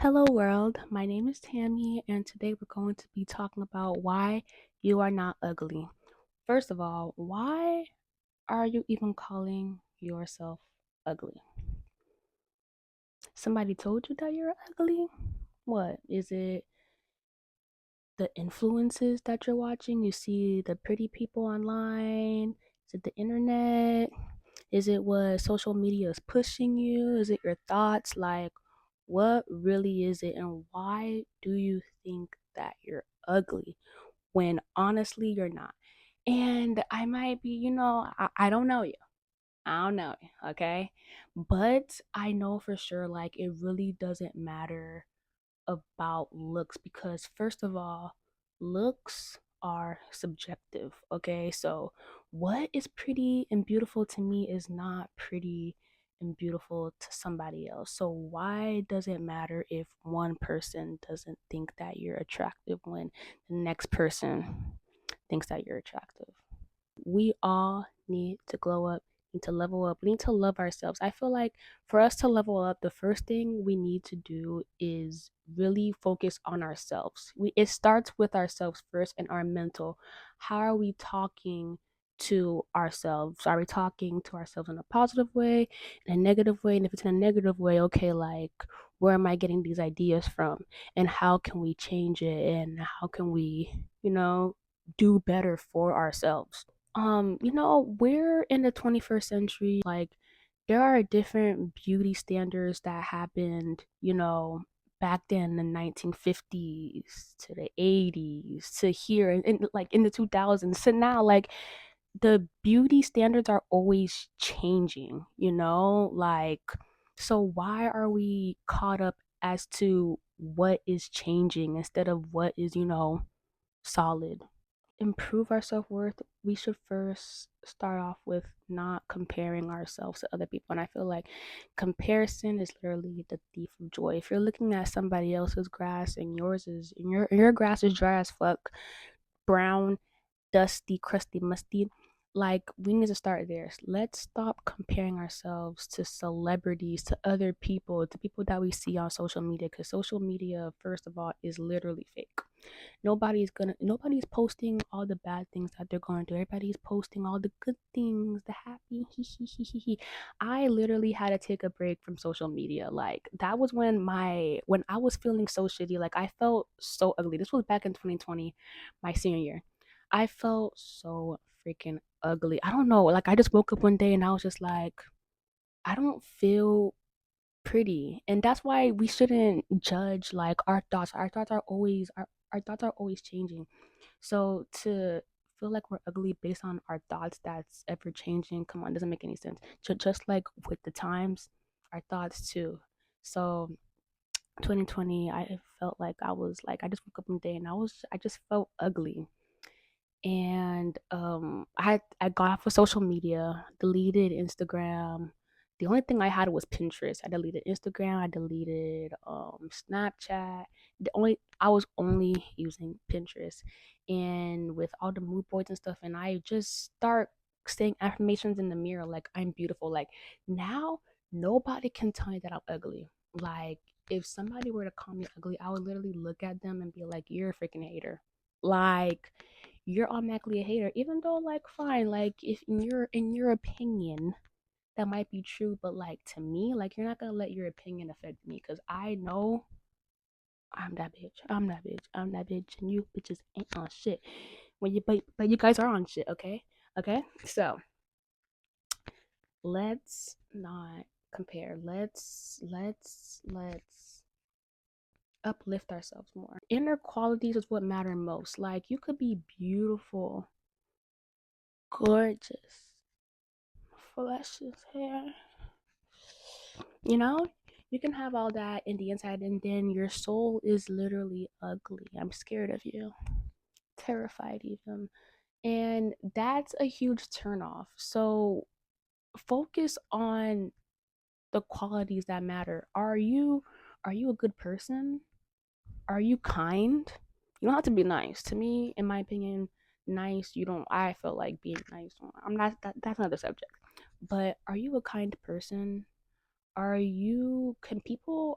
Hello, world. My name is Tammy, and today we're going to be talking about why you are not ugly. First of all, why are you even calling yourself ugly? Somebody told you that you're ugly? What? Is it the influences that you're watching? You see the pretty people online? Is it the internet? Is it what social media is pushing you? Is it your thoughts? Like, what really is it? And why do you think that you're ugly when honestly you're not? And I might be, I don't know you. I don't know you, okay? But I know for sure, like, it really doesn't matter about looks because first of all, looks are subjective, okay? So what is pretty and beautiful to me is not pretty and beautiful to somebody else. So why does it matter if one person doesn't think that you're attractive when the next person thinks that you're attractive? We all need to glow up, need to level up, we need to love ourselves. I feel like for us to level up, the first thing we need to do is really focus on ourselves. It starts with ourselves first and our mental. How are we talking to ourselves? Are we talking to ourselves in a positive way, in a negative way? And if it's in a negative way, okay, like where am I getting these ideas from? And how can we change it? And how can we, do better for ourselves? We're in the 21st century. Like, there are different beauty standards that happened, back then in the 1950s to the 80s to here and like in the 2000s. So now, like, the beauty standards are always changing, like, so why are we caught up as to what is changing instead of what is, solid? Improve our self-worth, we should first start off with not comparing ourselves to other people. And I feel like comparison is literally the thief of joy. If you're looking at somebody else's grass and yours is and your grass is dry as fuck, brown, dusty, crusty, musty. Like, we need to start there. Let's stop comparing ourselves to celebrities, to other people, to people that we see on social media. Because social media, first of all, is literally fake. Nobody's posting all the bad things that they're going through. Everybody's posting all the good things, the happy he. I literally had to take a break from social media. Like, that was when I was feeling so shitty. Like, I felt so ugly. This was back in 2020, my senior year. I felt so freaking ugly. I don't know. Like, I just woke up one day and I was just like, I don't feel pretty. And that's why we shouldn't judge like our thoughts. Our thoughts are always changing. So to feel like we're ugly based on our thoughts that's ever changing, come on, doesn't make any sense. Just like with the times, our thoughts too. So 2020, I felt like I just woke up one day and I just felt ugly. And I got off of social media, deleted Instagram. The only thing I had was Pinterest. I deleted Instagram, I deleted Snapchat. The only I was only using Pinterest. And with all the mood boards and stuff, and I just start saying affirmations in the mirror like I'm beautiful. Like, now nobody can tell me that I'm ugly. Like, if somebody were to call me ugly, I would literally look at them and be like, you're a freaking hater. Like, you're automatically a hater, even though, like, fine, like, if in your opinion that might be true, but like, to me, like, you're not gonna let your opinion affect me because I know I'm that bitch, and you bitches ain't on shit. When you but you guys are on shit, okay? Okay, so let's not compare. Let's uplift ourselves more. Inner qualities is what matter most. Like, you could be beautiful, gorgeous, flushes hair. You know, you can have all that in the inside, and then your soul is literally ugly. I'm scared of you, terrified even. And that's a huge turnoff. So focus on the qualities that matter. Are you a good person? Are you kind? You don't have to be nice. To me, in my opinion, nice, you don't I feel like being nice. I'm not that's another subject. But are you a kind person? Can people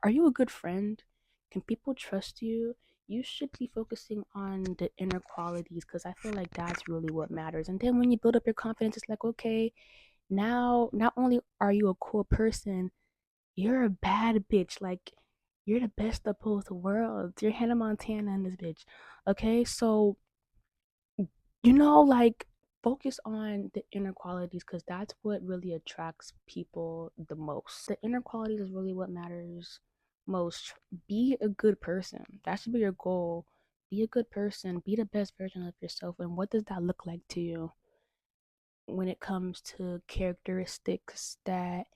are you a good friend? Can people trust you? You should be focusing on the inner qualities because I feel like that's really what matters. And then when you build up your confidence, it's like, okay, now not only are you a cool person, you're a bad bitch. Like, you're the best of both worlds. You're Hannah Montana in this bitch. Okay, so like, focus on the inner qualities because that's what really attracts people the most. The inner qualities is really what matters most. Be a good person. That should be your goal. Be a good person. Be the best version of yourself. And what does that look like to you when it comes to characteristics that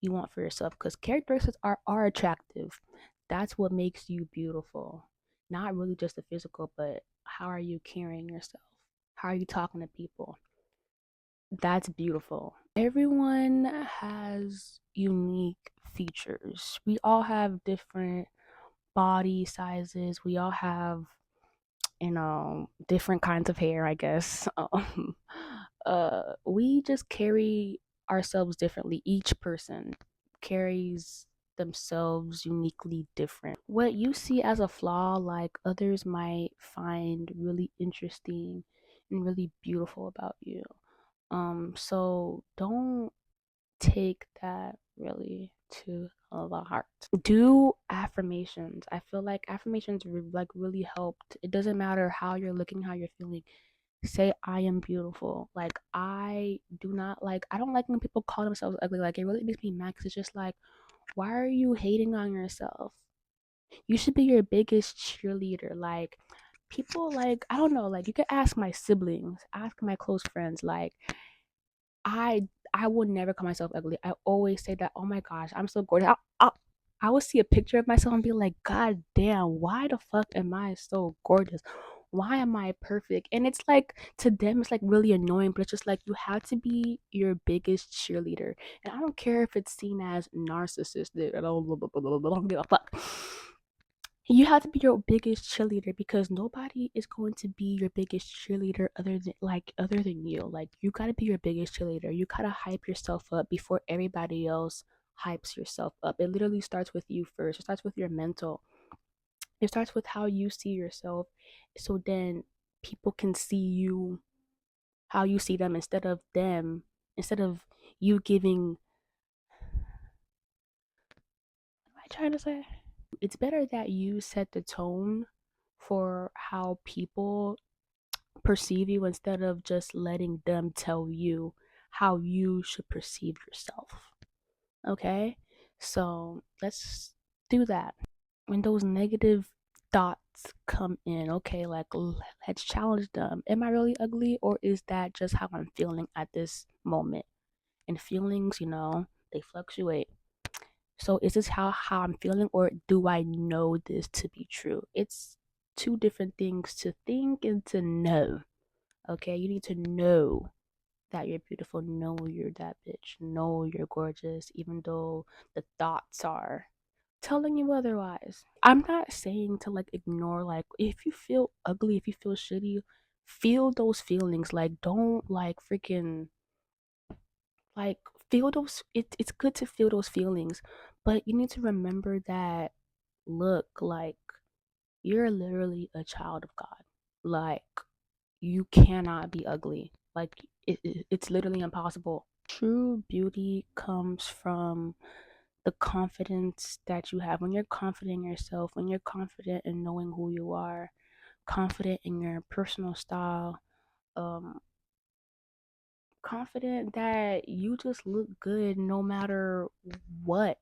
you want for yourself? Because characteristics are attractive. That's what makes you beautiful. Not really just the physical, but how are you carrying yourself? How are you talking to people? That's beautiful. Everyone has unique features. We all have different body sizes. We all have, different kinds of hair, I guess. We just carry ourselves differently. Each person carries themselves uniquely different. What you see as a flaw, like others might find really interesting and really beautiful about you. So don't take that really to the heart. Do affirmations. I feel like affirmations like really helped. It doesn't matter how you're looking, how you're feeling. Say I am beautiful. Like, I don't like when people call themselves ugly. Like, it really makes me mad 'cause it's just like, why are you hating on yourself? You should be your biggest cheerleader. Like, people, like, I don't know, like, you could ask my siblings, ask my close friends, like, I would never call myself ugly. I always say that, oh my gosh, I'm so gorgeous. I would see a picture of myself and be like, God damn, why the fuck am I so gorgeous? Why am I perfect? And it's like, to them, it's like really annoying, but it's just like, you have to be your biggest cheerleader. And I don't care if it's seen as narcissistic. I don't give a fuck. You have to be your biggest cheerleader because nobody is going to be your biggest cheerleader other than you. Like, you gotta be your biggest cheerleader. You gotta hype yourself up before everybody else hypes yourself up. It literally starts with you first. It starts with your mental. It starts with how you see yourself. So then people can see you how you see them instead of you giving, what am I trying to say? It's better that you set the tone for how people perceive you instead of just letting them tell you how you should perceive yourself. Okay? So let's do that. When those negative thoughts come in, okay, like, let's challenge them. Am I really ugly, or is that just how I'm feeling at this moment? And feelings, they fluctuate. So is this how I'm feeling, or do I know this to be true? It's two different things to think and to know. Okay, you need to know that you're beautiful, know you're that bitch, know you're gorgeous, even though the thoughts are telling you otherwise. I'm not saying to like ignore, like, if you feel ugly, if you feel shitty, feel those feelings. Like, don't like freaking, like, feel those. It's good to feel those feelings, but you need to remember that, look, like, you're literally a child of God. Like, you cannot be ugly. Like, it's literally impossible. True beauty comes from the confidence that you have. When you're confident in yourself, when you're confident in knowing who you are, confident in your personal style, um, confident that you just look good no matter what.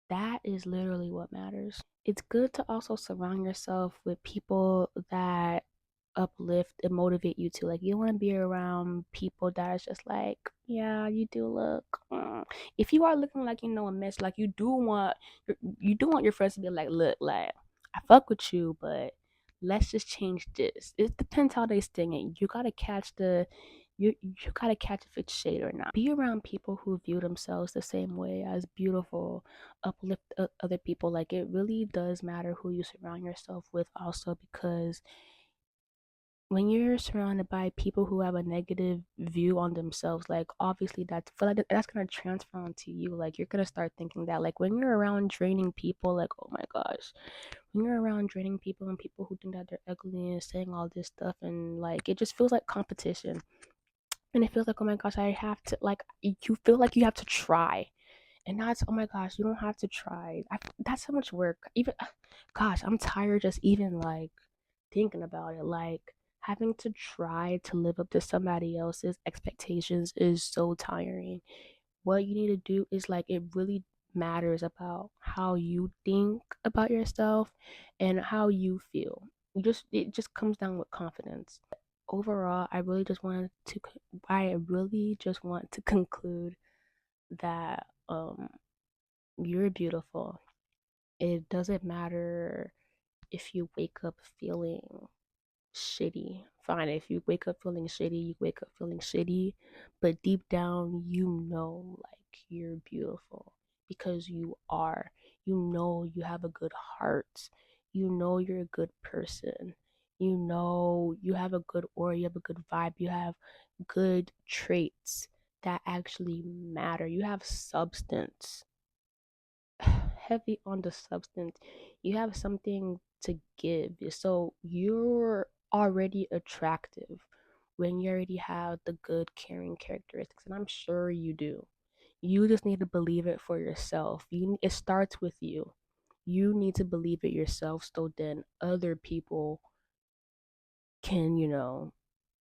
That is literally what matters. It's good to also surround yourself with people that uplift and motivate you too. Like, you want to be around people that is just like, yeah, you do look. If you are looking like, a mess, like, you do want your friends to be like, look, like, I fuck with you, but let's just change this. It depends how they sting it. You gotta catch if it's shade or not. Be around people who view themselves the same way as beautiful, uplift other people. Like, it really does matter who you surround yourself with also, because when you're surrounded by people who have a negative view on themselves, like obviously that's feel like that's gonna transfer onto you. Like you're gonna start thinking that like when you're around draining people, like oh my gosh, when you're around draining people and people who think that they're ugly and saying all this stuff and like it just feels like competition. And it feels like oh my gosh, I have to like you feel like you have to try. And now it's oh my gosh, you don't have to try. That's so much work. Even gosh, I'm tired just even like thinking about it. Like having to try to live up to somebody else's expectations is so tiring. What you need to do is like it really matters about how you think about yourself and how you feel. You just it just comes down with confidence. Overall, I really just want to conclude that you're beautiful. It doesn't matter if you wake up feeling shitty. Fine, if you wake up feeling shitty, you wake up feeling shitty, but deep down, you know, like you're beautiful because you are. You know, you have a good heart. You know, you're a good person. You know, you have a good aura, you have a good vibe, you have good traits that actually matter. You have substance, heavy on the substance. You have something to give. So you're already attractive when you already have the good caring characteristics, and I'm sure you do. You just need to believe it for yourself. It starts with you. You need to believe it yourself so then other people can,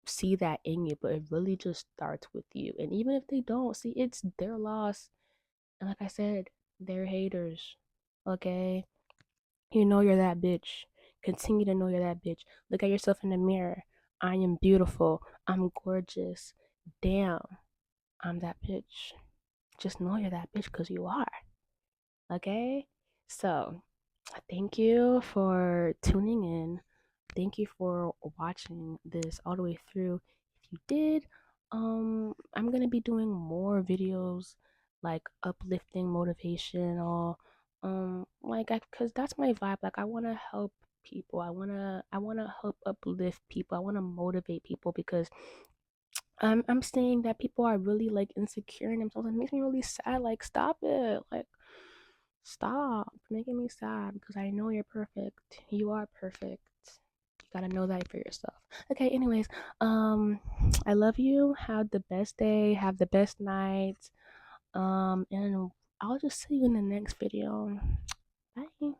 see that in you, but it really just starts with you. And even if they don't, see, it's their loss. And like I said, they're haters. Okay? You know you're that bitch. Continue to know you're that bitch. Look at yourself in the mirror. I am beautiful. I'm gorgeous. Damn, I'm that bitch. Just know you're that bitch because you are. Okay? So, thank you for tuning in. Thank you for watching this all the way through. If you did, I'm gonna be doing more videos like uplifting, motivational, like cause that's my vibe. Like I wanna help people. I wanna help uplift people. I wanna motivate people because I'm seeing that people are really like insecure in themselves. It makes me really sad. Like stop it. Like stop making me sad because I know you're perfect. You are perfect. You gotta know that for yourself. Okay, anyways, I love you. Have the best day, have the best night. And I'll just see you in the next video. Bye.